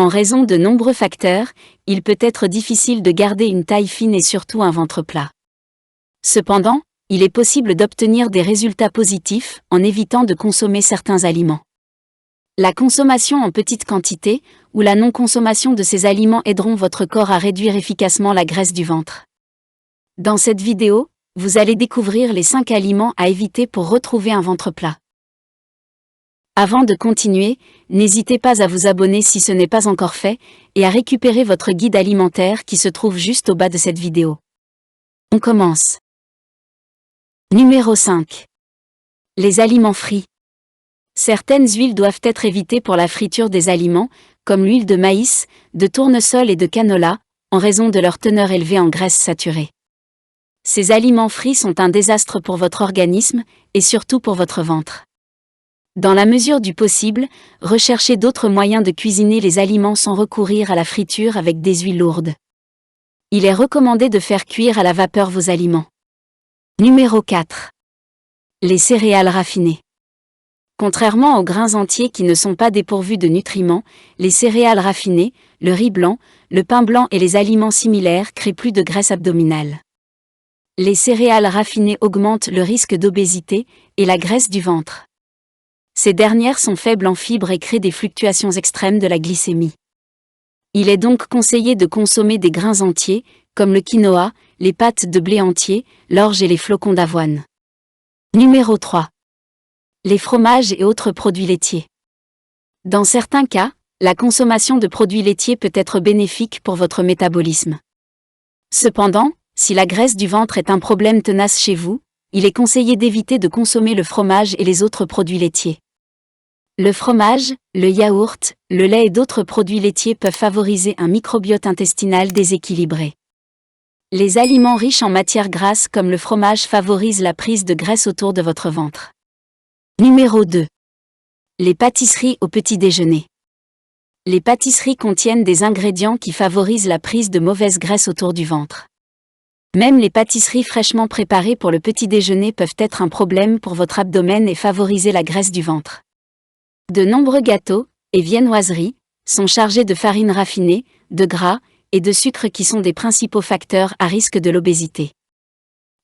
En raison de nombreux facteurs, il peut être difficile de garder une taille fine et surtout un ventre plat. Cependant, il est possible d'obtenir des résultats positifs en évitant de consommer certains aliments. La consommation en petite quantité ou la non-consommation de ces aliments aideront votre corps à réduire efficacement la graisse du ventre. Dans cette vidéo, vous allez découvrir les 5 aliments à éviter pour retrouver un ventre plat. Avant de continuer, n'hésitez pas à vous abonner si ce n'est pas encore fait et à récupérer votre guide alimentaire qui se trouve juste au bas de cette vidéo. On commence. Numéro 5. Les aliments frits. Certaines huiles doivent être évitées pour la friture des aliments, comme l'huile de maïs, de tournesol et de canola, en raison de leur teneur élevée en graisses saturées. Ces aliments frits sont un désastre pour votre organisme et surtout pour votre ventre. Dans la mesure du possible, recherchez d'autres moyens de cuisiner les aliments sans recourir à la friture avec des huiles lourdes. Il est recommandé de faire cuire à la vapeur vos aliments. Numéro 4. Les céréales raffinées. Contrairement aux grains entiers qui ne sont pas dépourvus de nutriments, les céréales raffinées, le riz blanc, le pain blanc et les aliments similaires créent plus de graisse abdominale. Les céréales raffinées augmentent le risque d'obésité et la graisse du ventre. Ces dernières sont faibles en fibres et créent des fluctuations extrêmes de la glycémie. Il est donc conseillé de consommer des grains entiers, comme le quinoa, les pâtes de blé entier, l'orge et les flocons d'avoine. Numéro 3. Les fromages et autres produits laitiers. Dans certains cas, la consommation de produits laitiers peut être bénéfique pour votre métabolisme. Cependant, si la graisse du ventre est un problème tenace chez vous, il est conseillé d'éviter de consommer le fromage et les autres produits laitiers. Le fromage, le yaourt, le lait et d'autres produits laitiers peuvent favoriser un microbiote intestinal déséquilibré. Les aliments riches en matières grasses comme le fromage favorisent la prise de graisse autour de votre ventre. Numéro 2. Les pâtisseries au petit déjeuner. Les pâtisseries contiennent des ingrédients qui favorisent la prise de mauvaise graisse autour du ventre. Même les pâtisseries fraîchement préparées pour le petit déjeuner peuvent être un problème pour votre abdomen et favoriser la graisse du ventre. De nombreux gâteaux et viennoiseries sont chargés de farine raffinée, de gras et de sucre qui sont des principaux facteurs à risque de l'obésité.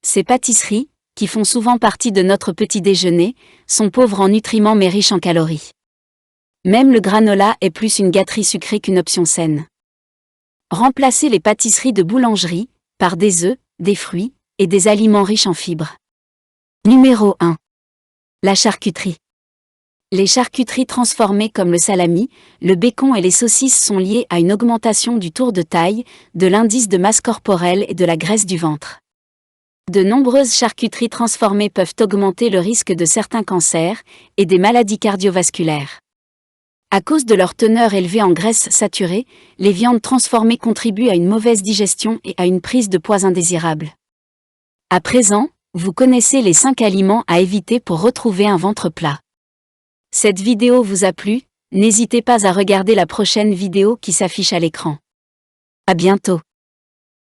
Ces pâtisseries, qui font souvent partie de notre petit déjeuner, sont pauvres en nutriments mais riches en calories. Même le granola est plus une gâterie sucrée qu'une option saine. Remplacez les pâtisseries de boulangerie par des œufs, des fruits et des aliments riches en fibres. Numéro 1. La charcuterie. Les charcuteries transformées comme le salami, le bacon et les saucisses sont liées à une augmentation du tour de taille, de l'indice de masse corporelle et de la graisse du ventre. De nombreuses charcuteries transformées peuvent augmenter le risque de certains cancers et des maladies cardiovasculaires. À cause de leur teneur élevée en graisses saturées, les viandes transformées contribuent à une mauvaise digestion et à une prise de poids indésirable. À présent, vous connaissez les 5 aliments à éviter pour retrouver un ventre plat. Cette vidéo vous a plu, n'hésitez pas à regarder la prochaine vidéo qui s'affiche à l'écran. À bientôt.